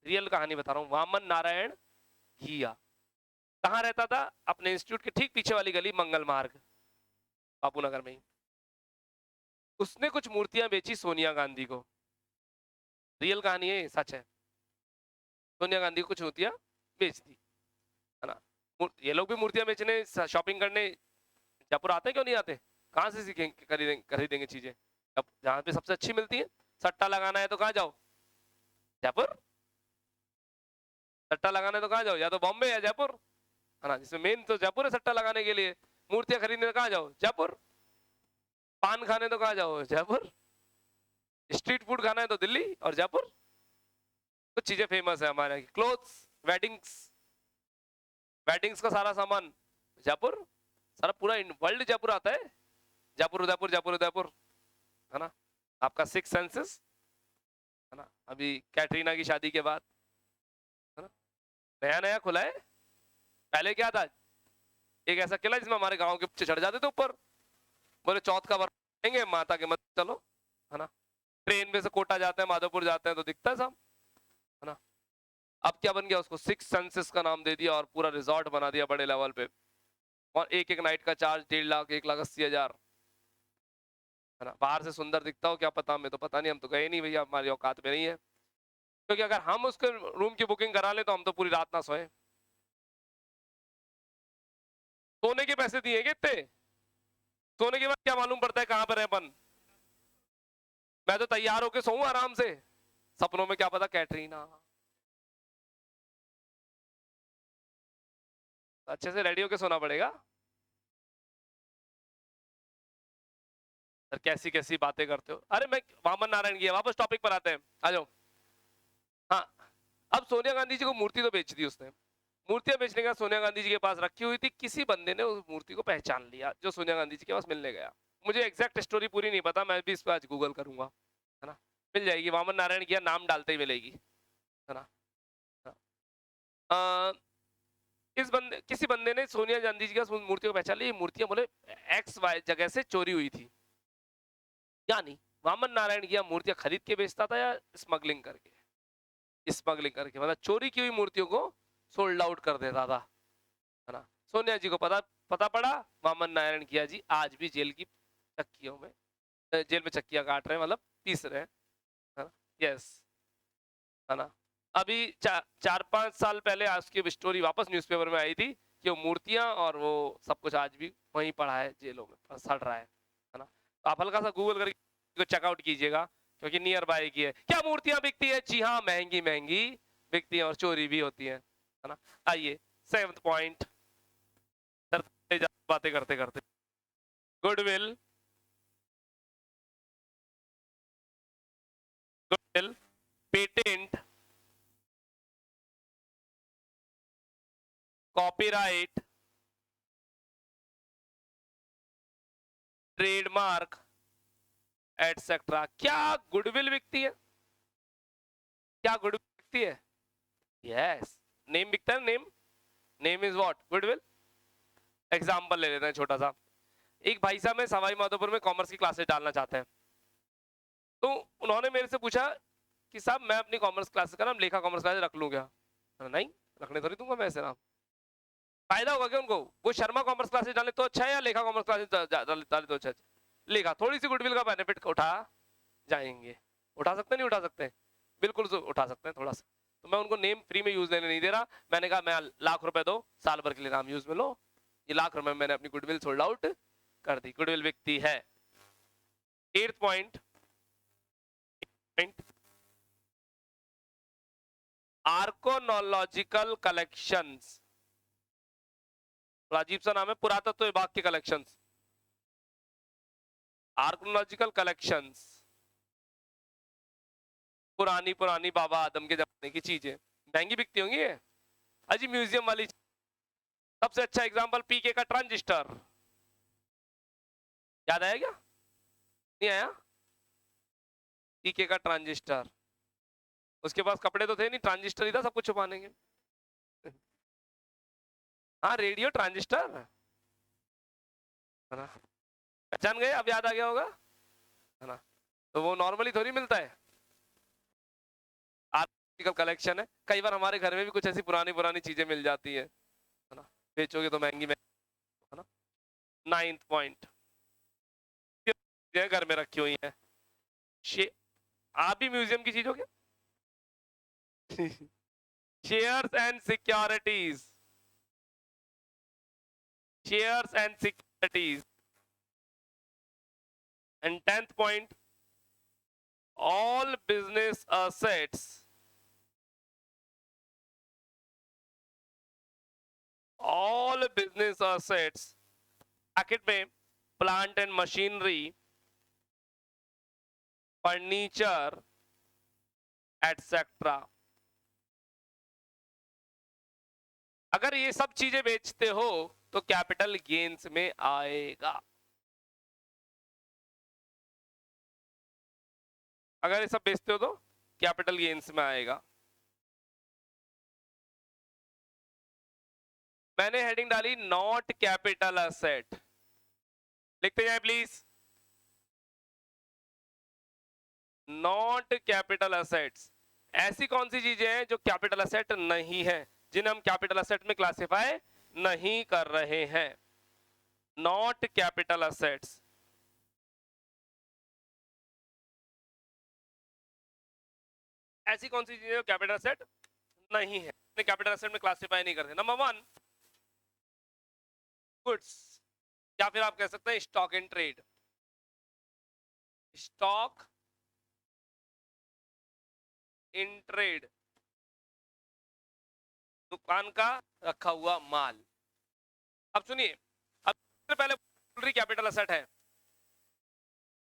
रियल कहानी बता रहा हूँ, वामन नारायण घिया। कहाँ रहता था? अपने इंस्टीट्यूट के ठीक पीछे वाली गली, मंगल मार्ग, बापू नगर में ही। उसने कुछ मूर्तियां बेची सोनिया गांधी को, रियल कहानी है, सच है। सोनिया गांधी को कुछ मूर्तियां बेच दी, है ना। ये लोग भी मूर्तियां बेचने, शॉपिंग करने जयपुर आते हैं, क्यों नहीं आते? कहाँ से सीखेंगे, खरीदेंगे चीजें? अब जहाँ पे सबसे अच्छी मिलती है। सट्टा लगाना है तो कहाँ जाओ? जयपुर। सट्टा लगाना है तो कहाँ जाओ? या तो बॉम्बे या जयपुर, है ना, जिसमें मेन तो जयपुर है सट्टा लगाने के लिए। मूर्तियां खरीदने तो कहाँ जाओ? जयपुर। पान खाने तो कहाँ जाओ? जयपुर। स्ट्रीट फूड खाना है तो दिल्ली और जयपुर। कुछ चीजें फेमस है हमारे यहाँ की, क्लोथ्स, वेडिंग्स, वेडिंग्स का सारा सामान जयपुर, सारा पूरा वर्ल्ड जयपुर आता है। जयपुर उदयपुर, जयपुर उदयपुर, है ना। आपका 6 सेंसेस, है ना, अभी कैटरीना की शादी के बाद, है ना, नया नया खुला है। पहले क्या था, एक ऐसा किला जिसमें हमारे गांव के बच्चे चढ़ जाते थे ऊपर, बोले चौथ का वरदेंगे माता के मत चलो, है ना। ट्रेन में से कोटा जाते हैं, माधोपुर जाते हैं तो दिखता है सब, है ना। अब क्या बन गया, उसको 6 सेंसेस का नाम दे दिया और पूरा रिजॉर्ट बना दिया बड़े लेवल पे, और एक एक नाइट का चार्ज 1.5 लाख, 1,80,000, है ना। बाहर से सुंदर दिखता हो क्या पता, हमें तो पता नहीं, हम तो गए नहीं भैया, हमारी औकात में नहीं है, क्योंकि अगर हम उसके रूम की बुकिंग करा ले तो हम तो पूरी रात ना सोए। सोने के पैसे दिए कितने, सोने के बाद क्या मालूम पड़ता है कहां पर है अपन। मैं तो तैयार होके सोऊं आराम से, सपनों में क्या पता कैटरीना। अच्छे से रेडी होके सोना पड़ेगा। सर कैसी कैसी बातें करते हो। अरे मैं वामन नारायण की है, वापस टॉपिक पर आते हैं, आ जाओ। हाँ, अब सोनिया गांधी जी को मूर्ति तो बेच दी उसने, मूर्तियां बेचने का सोनिया गांधी जी के पास रखी हुई थी, किसी बंदे ने उस मूर्ति को पहचान लिया जो सोनिया गांधी जी के पास मिलने गया। मुझे एग्जैक्ट स्टोरी पूरी नहीं पता, मैं भी इस पर आज गूगल करूंगा, है ना, मिल जाएगी, वामन नारायण की नाम डालते ही मिलेगी, है ना। हाँ। इस बंदे, किसी बंदे ने सोनिया गांधी जी का मूर्ति को पहचान ली, मूर्तियां बोले एक्स वाई जगह से चोरी हुई थी, यानी वामन नारायण की मूर्तियां खरीद के बेचता था या स्मगलिंग करके। स्मगलिंग करके, मतलब चोरी की हुई मूर्तियों को सोल्ड आउट कर देता था, है ना। सोनिया जी को पता पड़ा, वामन नारायण किया जी आज भी जेल की चक्कियों में, जेल में चक्कियां काट रहे हैं, मतलब पीस रहे हैं, है ना। यस, है ना। अभी 4-5 साल पहले आज की स्टोरी वापस न्यूज़पेपर में आई थी कि वो मूर्तियां और वो सब कुछ आज भी वहीं पड़ा है, जेलों में सड़ रहा है ना। तो आप हल्का सा गूगल करके चेकआउट कीजिएगा, क्योंकि नियर बाय की है। क्या मूर्तियां बिकती है? जी हाँ, महंगी महंगी बिकती है और चोरी भी होती है ना। आइए 7th पॉइंट, बातें करते करते, goodwill, patent, copyright, trademark etcetera. क्या गुडविल बिकती है? क्या गुडविल बिकती है? यस, नेम बिकता है। Name is what? Goodwill. Example ले लेते हैं छोटा सा। एक भाई साहब में सवाई माधोपुर में कॉमर्स की क्लासेस डालना चाहते हैं, तो उन्होंने मेरे से पूछा कि साहब मैं अपनी कॉमर्स क्लासेस का नाम लेखा कॉमर्स क्लासेस रख लूं क्या? नहीं, रखने तो नहीं दूंगा मैं ऐसे नाम। फायदा होगा क्या उनको? वो शर्मा कॉमर्स क्लासेस डाले तो अच्छा है या लेखा कॉमर्स क्लासेस डाले तो अच्छा है? लेखा थोड़ी सी गुडविल का बेनिफिट उठा जाएंगे। उठा सकते नहीं उठा सकते? बिल्कुल उठा सकते हैं थोड़ा सा। तो मैं उनको नेम फ्री में यूज लेने नहीं दे रहा। मैंने कहा मैं ₹1,00,000 दो, साल भर के लिए नाम यूज में लो। ये ₹1,00,000 मैंने अपनी गुडविल सोल्ड आउट कर दी, गुडविल बिकती है। 8th point, आर्कोनोलॉजिकल collections. अजीब सा नाम है, पुरातत्व विभाग के कलेक्शंस। आर्कोनोलॉजिकल कलेक्शंस, पुरानी पुरानी बाबा आदम के जमाने की चीजें महंगी बिकती होंगी ये। अजी म्यूजियम वाली। सबसे अच्छा एग्जांपल पीके का ट्रांजिस्टर, याद आया क्या? नहीं आया? पीके का ट्रांजिस्टर, उसके पास कपड़े तो थे नहीं, ट्रांजिस्टर ही था सब कुछ छुपाने के। हाँ, रेडियो ट्रांजिस्टर, है ना। पहचान गए? अब याद आ गया होगा, है ना। तो वो नॉर्मली थोड़ी मिलता है, आर्टिकल कलेक्शन है। कई बार हमारे घर में भी कुछ ऐसी पुरानी पुरानी चीजें मिल जाती है ना। बेचोगे तो महंगी महंगी, है ना। 9th पॉइंट, घर में रखी हुई है। आप भी म्यूजियम की चीज हो क्या? Shares and securities, shares and securities. And 10th point, all business assets, all business assets, bracket में plant and machinery, furniture etcetera. अगर ये सब चीजें बेचते हो तो कैपिटल गेन्स में आएगा। अगर ये सब बेचते हो तो कैपिटल गेन्स में आएगा। मैंने हेडिंग डाली नॉट कैपिटल असेट, लिखते जाए प्लीज। नॉट कैपिटल असेट्स, ऐसी कौन सी चीजें हैं जो कैपिटल असेट नहीं है, जिन्हें हम कैपिटल असेट में क्लासिफाई नहीं कर रहे हैं। नॉट कैपिटल असेट्स, ऐसी कौन सी चीजें कैपिटल असेट नहीं है, कैपिटल असेट में क्लासिफाई नहीं करते। नंबर 1 गुड्स, या फिर आप कह सकते हैं stock in trade. Stock in trade, दुकान का रखा हुआ माल। अब सुनिए, अब पहले ज्वेलरी कैपिटल असेट है,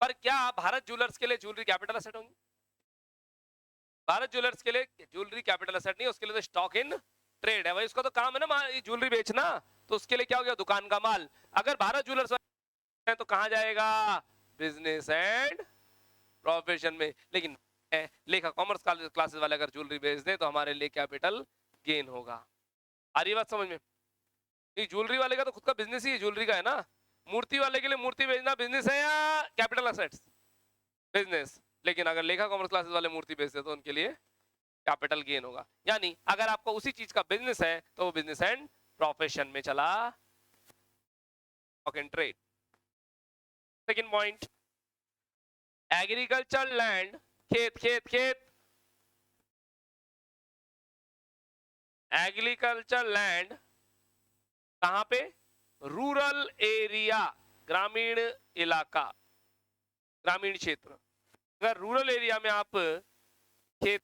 पर क्या भारत ज्वेलर्स के लिए ज्वेलरी कैपिटल असेट होंगी? भारत ज्वेलर्स के लिए ज्वेलरी कैपिटल असेट नहीं, उसके लिए तो स्टॉक इन ट्रेड है भाई, उसका तो काम है ना ज्वेलरी बेचना, तो उसके लिए क्या हो गया? दुकान का माल। अगर भारत ज्वेलर्स है तो कहां जाएगा? बिजनेस एंड प्रोफेशन में। लेकिन लेखा कॉमर्स क्लासेस वाले अगर ज्वेलरी बेच दे तो हमारे लिए कैपिटल गेन होगा। आ रही बात समझ में? ज्वेलरी वाले का तो खुद का बिजनेस ही ज्वेलरी का है ना। मूर्ति वाले के लिए मूर्ति बेचना बिजनेस है या कैपिटल असेट्स? बिजनेस। लेकिन अगर लेखा कॉमर्स क्लासेस वाले मूर्ति बेचते तो उनके लिए कैपिटल गेन होगा। यानी अगर आपको उसी चीज का बिजनेस है तो वो बिजनेस एंड प्रोफेशन में चला stock and trade. Second point, agriculture land, खेत खेत खेत, एग्रीकल्चर लैंड कहां पे? रूरल एरिया, ग्रामीण इलाका, ग्रामीण क्षेत्र। अगर रूरल एरिया में आप खेत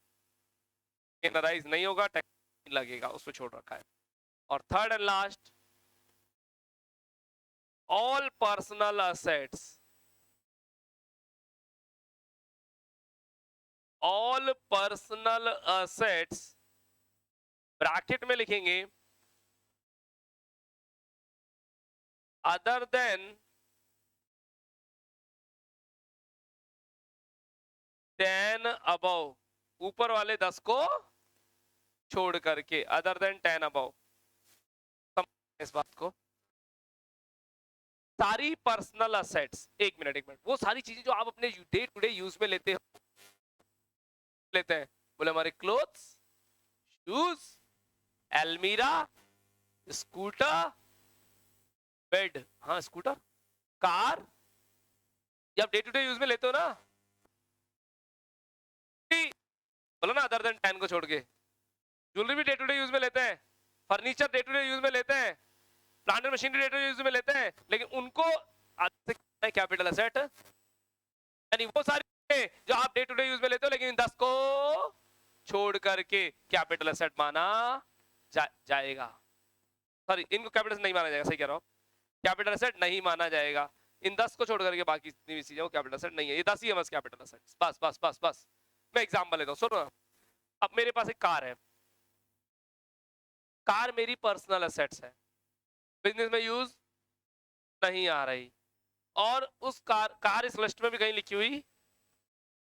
एनालाइज नहीं होगा, टैक्स लगेगा, उसको छोड़ रखा है। और third and last, all personal assets, all personal assets bracket में लिखेंगे अदर देन 10 अबव, ऊपर वाले 10 को छोड़ करके, अदर देन 10 अबव। इस बात को, सारी पर्सनल असेट्स, एक मिनट, वो सारी चीजें जो आप अपने डे टू डे यूज में लेते हैं, बोले हमारे clothes, shoes, almirah, scooter, bed, हाँ स्कूटर, कार, ये आप डे टू डे यूज में लेते हो ना, बोलो ना अदर देन 10 को छोड़ के। ज्वेलरी भी डे टू डे यूज में लेते हैं, furniture day to day use में लेते हैं, plant and machinery day to day use में लेते हैं, लेकिन उनको कैपिटल एसेट, यानी वो सारी जो आप डे टू डे यूज में लेते हो लेकिन 10 को छोड़ करके कैपिटल एसेट माना जाएगा। सॉरी, इनको कैपिटल नहीं माना जाएगा, सही कह रहा हूं, कैपिटल एसेट नहीं माना जाएगा। इन 10 को छोड़ करके बाकी जितनी भी चीजें वो कैपिटल एसेट नहीं है, ये 10 ही है बस कैपिटल एसेट। बस बस बस बस। मैं एग्जांपल लेता हूं, सुनो। अब मेरे पास एक कार है, कार मेरी पर्सनल एसेट्स है, बिजनेस में यूज नहीं आ रही, और उस कार इस लिस्ट में भी कहीं लिखी हुई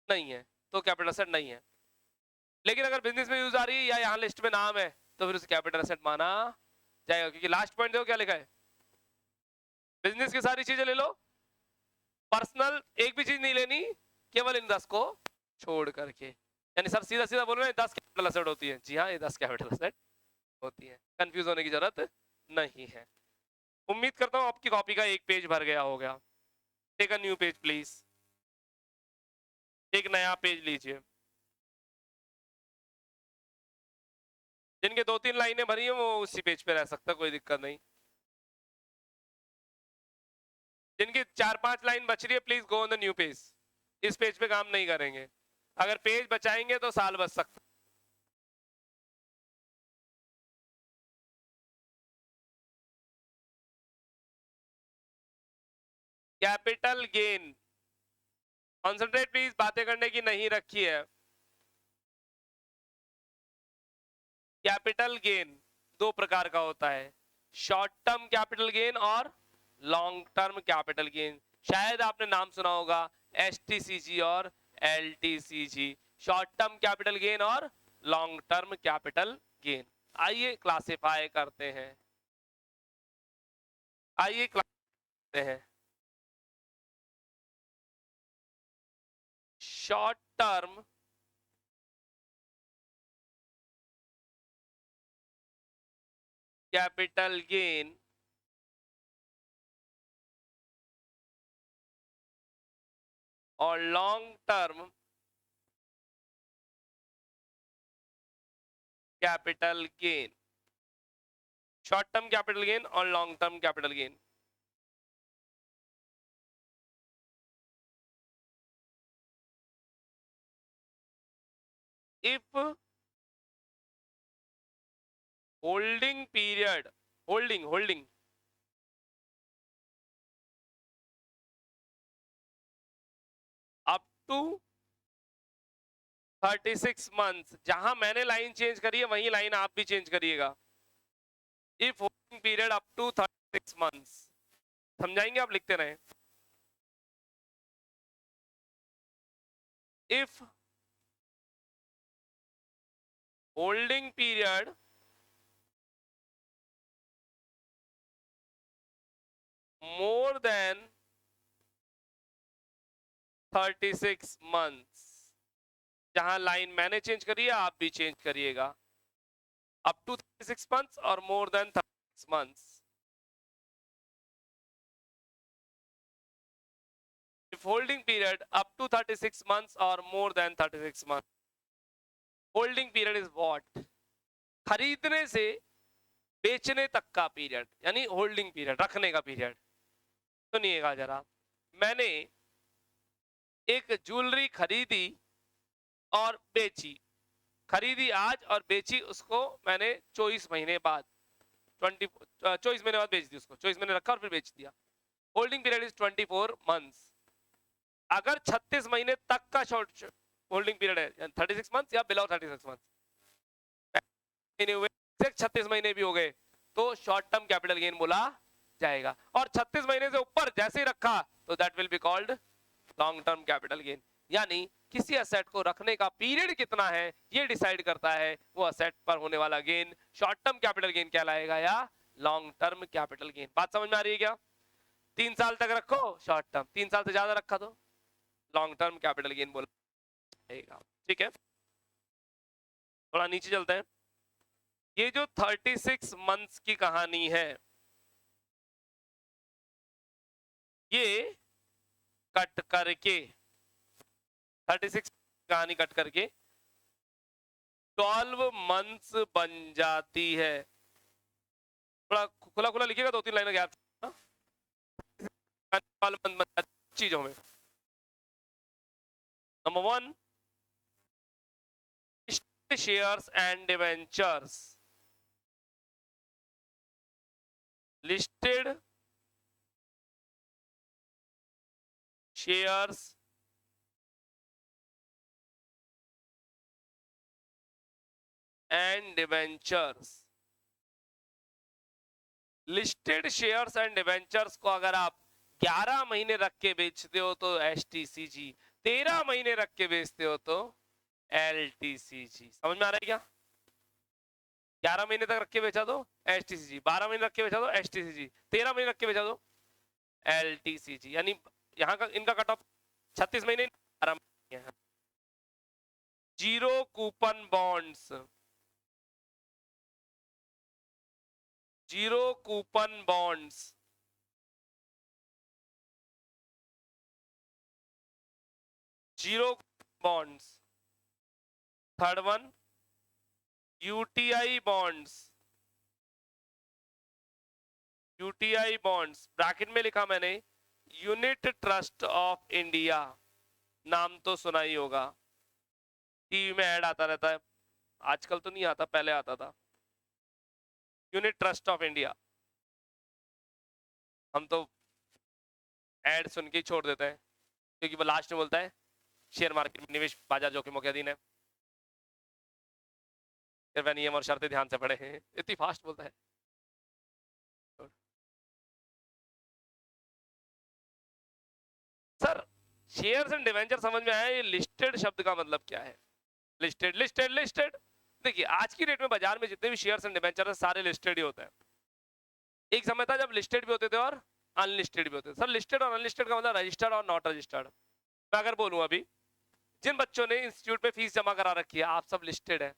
नहीं है, तो कैपिटल एसेट नहीं है। लेकिन अगर बिजनेस में यूज आ रही है या यहाँ लिस्ट में नाम है तो फिर उसे कैपिटल एसेट माना जाएगा, क्योंकि लास्ट पॉइंट देखो क्या लिखा है, बिजनेस की सारी चीजें ले लो, पर्सनल एक भी चीज नहीं लेनी, केवल इन 10 को छोड़ करके। यानी सर सीधा सीधा बोल रहे हैं 10 कैपिटल एसेट होती है। जी हाँ, ये 10 कैपिटल एसेट होती है, कंफ्यूज होने की जरूरत नहीं है। उम्मीद करता हूं आपकी कॉपी का एक पेज भर गया होगा। Take a new page please, एक नया पेज लीजिए। जिनके 2-3 लाइनें भरी हैं वो उसी पेज पे रह सकता, कोई दिक्कत नहीं। जिनकी 4-5 लाइन बच रही है, please go on the new page. इस पेज पे काम नहीं करेंगे, अगर पेज बचाएंगे तो साल बच सकता। कैपिटल गेन, कॉन्सेंट्रेट प्लीज, बातें करने की नहीं रखी है। कैपिटल गेन 2 प्रकार का होता है, शॉर्ट टर्म कैपिटल गेन और लॉन्ग टर्म कैपिटल गेन। शायद आपने नाम सुना होगा एसटीसीजी और LTCG, short term capital gain और लॉन्ग टर्म कैपिटल गेन। आइए क्लासिफाई करते हैं, आइए क्लासिफाई करते हैं। शॉर्ट टर्म कैपिटल गेन और long term capital gain, short term capital gain और long term capital gain. if holding period, holding up to 36 months, जहां मैंने लाइन चेंज करी है वही लाइन आप भी चेंज करिएगा। if holding period up to 36 months, समझाएंगे आप, लिखते रहे। if holding period more than 36 months, जहां लाइन मैंने चेंज करी है आप भी चेंज करिएगा, अप टू 36 मंथ्स और more than 36 months. If holding period up to 36 months or more than 36 months. Holding period is what? खरीदने से बेचने तक का पीरियड, यानी होल्डिंग पीरियड, रखने का पीरियड। सुनिएगा जरा, मैंने एक ज्वेलरी खरीदी और बेची, खरीदी आज और बेची उसको मैंने 24 महीने बाद, 24 महीने बाद बेच दी उसको, 24 महीने रखा और फिर बेच दिया। Holding period is 24 months. अगर 36 महीने तक का शॉर्ट होल्डिंग पीरियड है, 36 मंथ्स या बिलो 36 मंथ्स, 36 महीने भी हो गए तो शॉर्ट टर्म कैपिटल गेन बोला जाएगा, और 36 महीने से ऊपर जैसे ही रखा तो that will be called long term capital gain. यानी किसी असेट को रखने का पीरियड कितना है ये डिसाइड करता है वो असेट पर होने वाला gain short term capital gain कहलाएगा या लॉन्ग टर्म कैपिटल गेन। बात समझ में आ रही है क्या? 3 साल तक रखो शॉर्ट टर्म, 3 साल से ज्यादा रखा तो लॉन्ग टर्म कैपिटल गेन बोला जाएगा। ठीक है, थोड़ा नीचे चलते हैं। ये जो 36 मंथ्स की कहानी है ये कट करके 36 कहानी कट करके 12 मंथ्स बन जाती है। थोड़ा खुला खुला लिखिएगा, 2-3 लाइनें गैप चीजों में। Number 1, shares and debentures. Listed shares and debentures. Listed shares and debentures को अगर आप 11 महीने रख के बेचते हो तो एसटीसीजी, 13 महीने रख के बेचते हो तो एलटीसीजी। समझ में आ रहा है क्या? 11 महीने तक रख के बेचा दो एसटीसीजी, 12 महीने रख के बेचा दो एसटीसीजी, 13 महीने रख के बेचा दो एलटीसीजी। यानी यहाँ का इनका कट ऑफ 36 महीने 12 महीने है। Zero coupon bonds, zero coupon bonds, zero bonds. Third one UTI bonds, UTI bonds bracket में लिखा मैंने यूनिट ट्रस्ट ऑफ इंडिया, नाम तो सुना ही होगा, टीवी में ऐड आता रहता है, आजकल तो नहीं आता, पहले आता था। यूनिट ट्रस्ट ऑफ इंडिया, हम तो ऐड सुन के ही छोड़ देते हैं क्योंकि वो लास्ट में बोलता है शेयर मार्केट में निवेश बाजार जोखिमों के अधीन है, सिर्फ नियम और शर्तें ध्यान से पढ़े हैं, इतनी फास्ट बोलता है। सर शेयर्स एंड डिवेंचर समझ में आया, ये लिस्टेड शब्द का मतलब क्या है? लिस्टेड लिस्टेड लिस्टेड, देखिए आज की डेट में बाजार में जितने भी शेयर्स एंड डिवेंचर है सारे लिस्टेड ही होते हैं। एक समय था जब लिस्टेड भी होते थे और अनलिस्टेड भी होते थे। सर लिस्टेड और अनलिस्टेड का मतलब रजिस्टर्ड और नॉट रजिस्टर्ड। मैं अगर बोलूं अभी जिन बच्चों ने इंस्टीट्यूट में फीस जमा करा रखी है आप सब लिस्टेड है,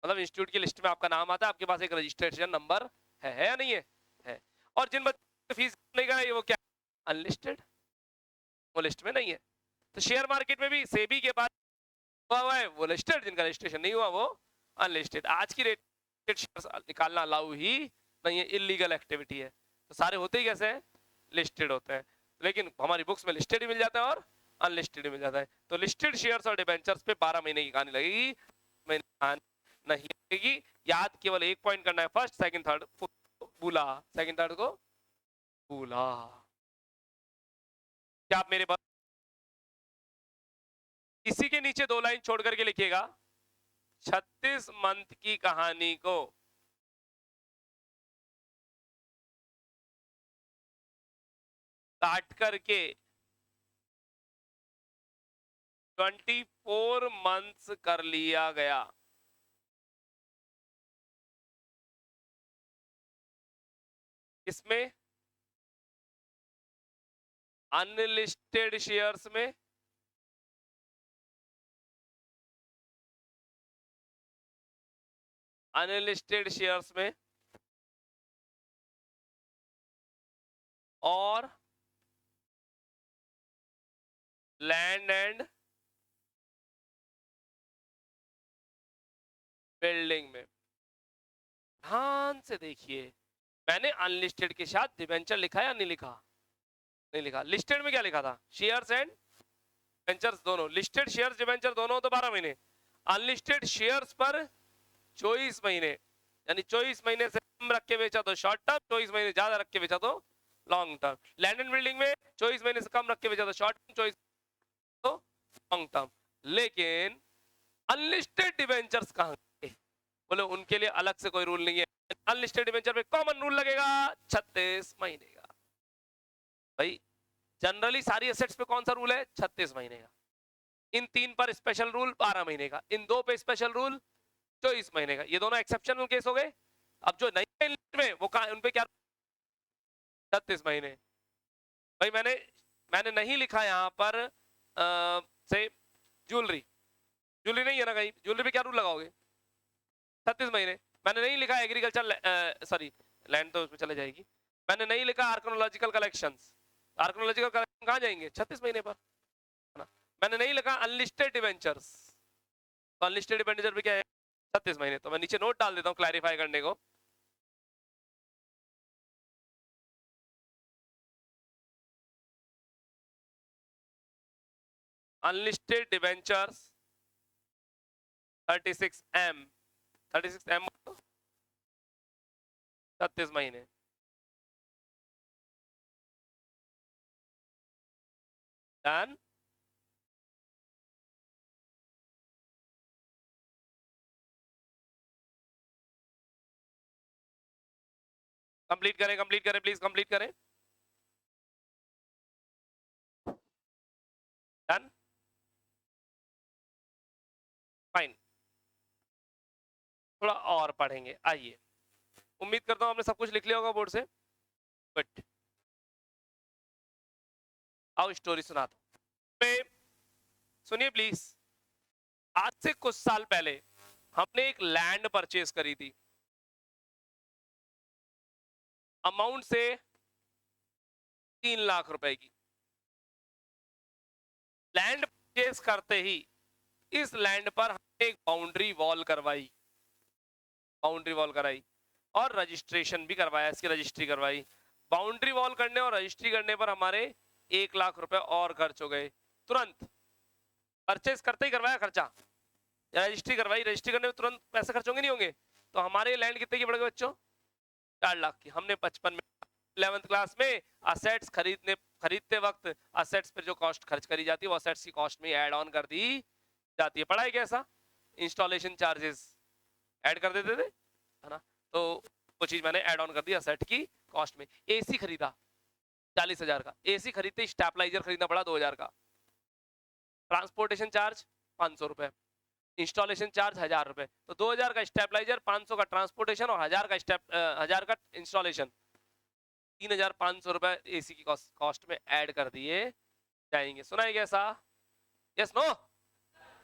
मतलब इंस्टीट्यूट की लिस्ट में आपका नाम आता है, आपके पास एक रजिस्ट्रेशन नंबर है या नहीं है? है। और जिन बच्चों ने फीस नहीं कराई वो क्या? अनलिस्टेड, वो लिस्ट में नहीं है। तो शेयर मार्केट में भी सेबी के पास हुआ है वो लिस्टेड, जिनका रजिस्ट्रेशन नहीं हुआ वो अनलिस्टेड। आज की रेट निकालना अलाउ ही नहीं है, इलीगल एक्टिविटी है। तो सारे होते ही कैसे हैं? लिस्टेड होते हैं, लेकिन हमारी बुक्स में लिस्टेड ही मिल जाता है और अनलिस्टेड मिल जाता है। तो लिस्टेड शेयर्स और डिबेंचर्स पे 12 महीने की कहानी लगेगी, नहीं लगेगी। याद केवल एक पॉइंट करना है, फर्स्ट सेकंड थर्ड भूला, सेकंड थर्ड को भूला। क्या आप मेरे पास इसी के नीचे 2 लाइन छोड़ करके लिखिएगा, 36 मंथ की कहानी को काट करके 24 मंथ्स कर लिया गया। इसमें अनलिस्टेड शेयर्स में अनलिस्टेड शेयर्स में और लैंड एंड बिल्डिंग में। ध्यान से देखिए, मैंने अनलिस्टेड के साथ डिबेंचर लिखा या नहीं लिखा? नहीं लिखा। लिस्टेड में क्या लिखा था? शेयर्स एंड डिबेंचर्स दोनों। लिस्टेड शेयर्स डिबेंचर दोनों तो 12 महीने, अनलिस्टेड शेयर्स पर 24 महीने, यानी 24 महीने से कम रख के बेचा तो शॉर्ट टर्म, 24 महीने ज्यादा रख के बेचा तो long term. Land and building में 24 महीने से कम रख के बेचा तो शॉर्ट टर्म, 24 तो लॉन्ग टर्म। लेकिन अनलिस्टेड डिबेंचर्स कहां गए? बोले उनके लिए अलग से कोई रूल नहीं है। अनलिस्टेड डिबेंचर पे कॉमन रूल लगेगा 36 महीने का। भाई जनरली सारी एसेट्स पे कौन सा रूल है? 36 महीने का। इन 3 पर स्पेशल रूल 12 महीने का, इन 2 पे स्पेशल रूल 24 महीने का। ये दोनों एक्सेप्शनल केस हो गए। अब जो नहीं में वो उन पे क्या? 36 महीने। भाई मैंने नहीं लिखा यहाँ पर से ज्वेलरी, ज्वेलरी नहीं है ना कहीं, ज्वेलरी पे क्या रूल लगाओगे? 36 महीने। मैंने नहीं लिखा एग्रीकल्चर, सॉरी लैंड तो उसमें चले जाएगी। मैंने नहीं लिखा आर्कोनोलॉजिकल कलेक्शंस, आर्कोनोलॉजिकल कलेक्शन कहाँ जाएंगे? 36 महीने पर, है ना। मैंने नहीं लिखा अनलिस्टेड डिबेंचर्स, तो अनलिस्टेड डिबेंचर पे क्या है? 36 महीने। तो मैं नीचे नोट डाल देता हूँ क्लैरिफाई करने को। अनलिस्टेड डिबेंचर्स 36M, 36M 36 महीने। डन। कंप्लीट करें, कंप्लीट करें, प्लीज कंप्लीट करें। Done, fine. थोड़ा और पढ़ेंगे, आइए। उम्मीद करता हूं आपने सब कुछ लिख लिया होगा बोर्ड से। बट आओ स्टोरी सुनाता हूं। सुनिए प्लीज। आज से कुछ साल पहले हमने एक लैंड परचेज करी थी, अमाउंट से 3 लाख रुपए की। लैंड परचेज करते ही इस लैंड पर हमने एक बाउंड्री वॉल करवाई, बाउंड्री वॉल कराई और रजिस्ट्रेशन भी करवाया, इसकी रजिस्ट्री करवाई। बाउंड्री वॉल करने और रजिस्ट्री करने पर हमारे 1 लाख रुपए और खर्च हो गए। तुरंत परचेज करते ही करवाया खर्चा, रजिस्ट्री करवाई, रजिस्ट्री करने में तुरंत पैसे खर्च होंगे नहीं होंगे? तो हमारे लैंड कितने की पड़ गए बच्चों? 4 लाख की। हमने 55 में 11th क्लास में असेट्स खरीदते वक्त असेट्स पर जो कॉस्ट खर्च करी जाती है वो असेट्स की कॉस्ट में ऐड ऑन कर दी जाती है। पढ़ा है कैसा? इंस्टॉलेशन चार्जेस ऐड कर देते थे, है ना। तो वो चीज मैंने ऐड ऑन कर दी असेट की कॉस्ट में। एसी खरीदा 40,000 का, एसी खरीदते स्टेबलाइजर खरीदना पड़ा 2,000 का। ट्रांसपोर्टेशन चार्ज 500 रुपए, इंस्टॉलेशन चार्ज 1,000 रुपए। तो 2,000 का स्टेबलाइजर, 500 का ट्रांसपोर्टेशन और 1,000 का इंस्टॉलेशन, 3,500 रुपए एसी की कॉस्ट में ऐड कर दिए जाएंगे। सुना है कैसा? Yes no?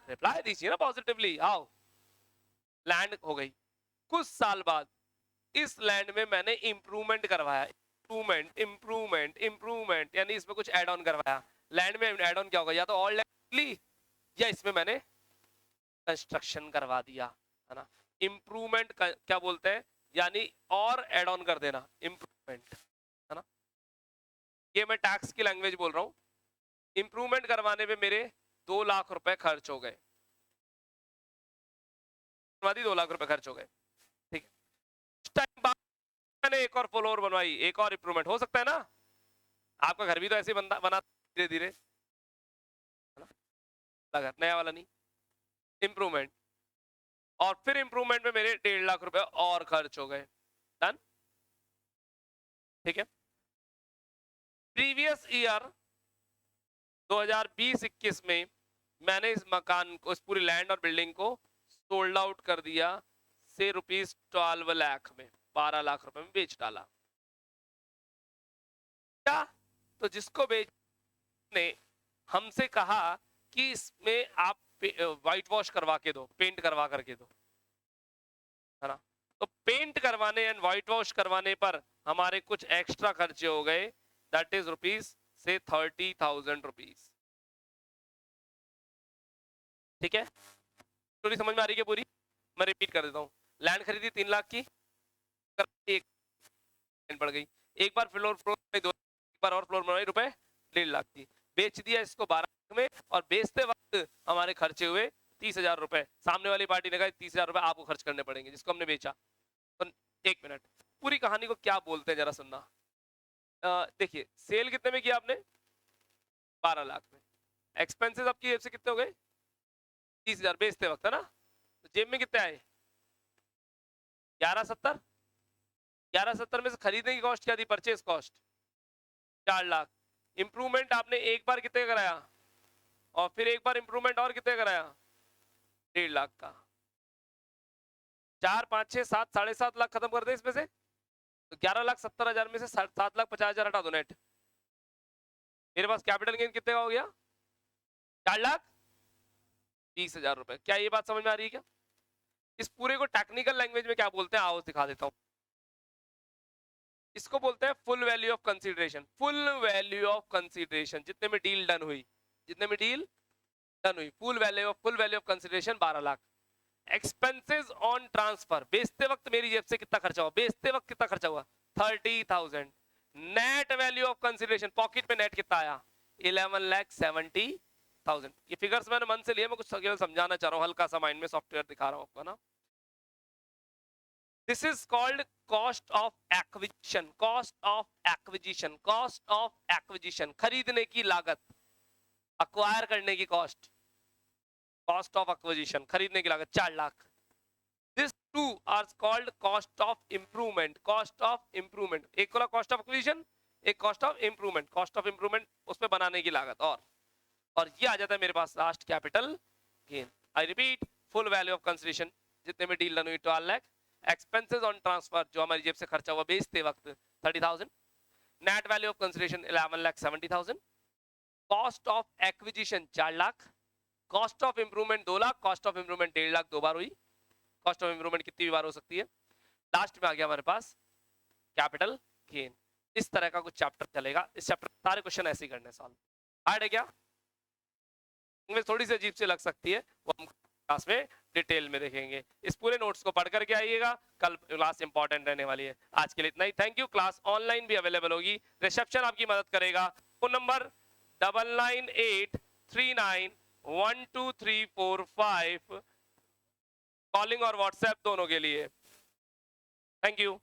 रिप्लाई दीजिए ना पॉजिटिवली। आओ, लैंड हो गई। कुछ साल बाद इस लैंड में मैंने इंप्रूवमेंट करवाया, इंप्रूवमेंट इंप्रूवमेंट इंप्रूवमेंट, यानी इसमें कुछ ऐड ऑन करवाया। लैंड में ऐड ऑन क्या होगा? या तो और लैंड ली या इसमें मैंने कंस्ट्रक्शन करवा दिया, है ना। इंप्रूवमेंट क्या बोलते हैं? यानी और ऐड ऑन कर देना, इंप्रूवमेंट, है ना। ये मैं टैक्स की लैंग्वेज बोल रहा हूं। इंप्रूवमेंट करवाने में मेरे 2 लाख रुपए खर्च हो गए, 2 लाख रुपए खर्च हो गए। ठीक है, उस टाइम बाद मैंने एक और फ्लोर बनवाई, एक और इंप्रूवमेंट। हो सकता है ना, आपका घर भी तो ऐसे बना धीरे धीरे, है ना। घर नया वाला नहीं, इंप्रूवमेंट। और फिर इंप्रूवमेंट में मेरे 1.5 लाख रुपए और खर्च हो गए। डन, ठीक है। प्रीवियस ईयर 2020-21 में मैंने इस मकान को, इस पूरी लैंड और बिल्डिंग को सोल्ड आउट कर दिया से ₹12 लाख में, 12 लाख रुपए में बेच डाला। क्या? तो जिसको बेचने हमसे कहा कि इसमें आप व्हाइट वॉश करवा के दो, पेंट करवा करके दो। है ना। तो पेंट करवाने एंड व्हाइट वॉश करवाने पर हमारे कुछ एक्स्ट्रा खर्चे हो गए, दैट इज रुपीज से 30,000 रुपीज। ठीक है, स्टोरी समझ में आ रही है पूरी? मैं रिपीट कर देता हूँ। लैंड खरीदी 3 लाख की, एक पड़ गई, एक बार फ्लोर फ्लोर में 2, एक बार और फ्लोर बनाई रुपए 1.5 लाख की, बेच दिया इसको 12 लाख में, और बेचते वक्त हमारे खर्चे हुए 30,000 रुपए। सामने वाली पार्टी ने कहा 30,000 रुपए आपको खर्च करने पड़ेंगे जिसको हमने बेचा। तो एक मिनट, पूरी कहानी को क्या बोलते हैं जरा सुनना। देखिए, सेल कितने में किया आपने? 12 लाख में। एक्सपेंसेस आपकी जेब से कितने हो गए? 30,000 बेचते वक्त, है ना। तो जेब में कितने आए? 1170। 1170 में से खरीदने की कॉस्ट क्या थी? Purchase cost 4 lakh. इंप्रूवमेंट आपने एक बार कितने का कराया, और फिर एक बार इंप्रूवमेंट और कितने का कराया? 1.5 लाख का। 4 5 6 7 7.5 लाख खत्म कर दे इसमें से, तो 11,70,000 में से 7,50,000 हटा दो नेट। मेरे पास कैपिटल गेन कितने का हो गया? 4,30,000 रुपए। क्या ये बात समझ में आ रही है क्या? इस पूरे को टेक्निकल लैंग्वेज में क्या बोलते हैं, आओ दिखा देता हूं। इसको बोलते हैं full value of consideration. Full value of consideration, जितने में डील डन हुई, जितने में डील डन हुई, full value of consideration 12 lakh. Expenses on transfer, बेचते वक्त मेरी जेब से कितना खर्चा हुआ? बेचते वक्त कितना खर्चा हुआ? 30,000। Net value of consideration, pocket में नेट कितना आया? 11,70,000। ये फिगर्स मैंने मन से लिए, मैं कुछ केवल समझाना चाह रहा हूँ, हल्का सा माइंड में सॉफ्टवेयर दिखा रहा हूँ आपको ना। This is called cost of acquisition. Cost of acquisition, cost of acquisition, खरीदने की लागत, अक्वायर करने की कॉस्ट। कॉस्ट ऑफ एक्विजिशन, खरीदने की लागत 4 lakh. This two are called cost of improvement. Cost of improvement, एक को कॉस्ट ऑफ एक्विजिशन, एक cost of improvement. Cost of improvement उसमें बनाने की लागत, और ये आ जाता है मेरे पास last capital gain. I repeat, full value of consideration जितने में डील डन हुई 12 लाख। एक्सपेंसेस ऑन ट्रांसफर, जो हमारी जेब से खर्चा हुआ बेचते वक्त 30,000। Net value of consideration 11,70,000। Cost of acquisition 4 lakh. Cost of improvement 2 lakh. Cost of improvement 1.5 lakh, 2 बार हुई। कॉस्ट ऑफ इंप्रूवमेंट कितनी भी बार हो सकती है। लास्ट में आ गया हमारे पास कैपिटल गेन। इस तरह का कुछ चैप्टर चलेगा। इस चैप्टर सारे क्वेश्चन ऐसे ही करने सॉल्व। हार्ड है क्या? में थोड़ी सी अजीब सी लग सकती है, वो हम क्लास में डिटेल में देखेंगे। इस पूरे नोट्स को पढ़ करके आइएगा, कल क्लास इंपॉर्टेंट रहने वाली है। आज के लिए इतना ही, थैंक यू। क्लास ऑनलाइन भी अवेलेबल होगी, रिसेप्शन आपकी मदद करेगा। फोन नंबर 9983912345, कॉलिंग और व्हाट्सएप दोनों के लिए। Thank you.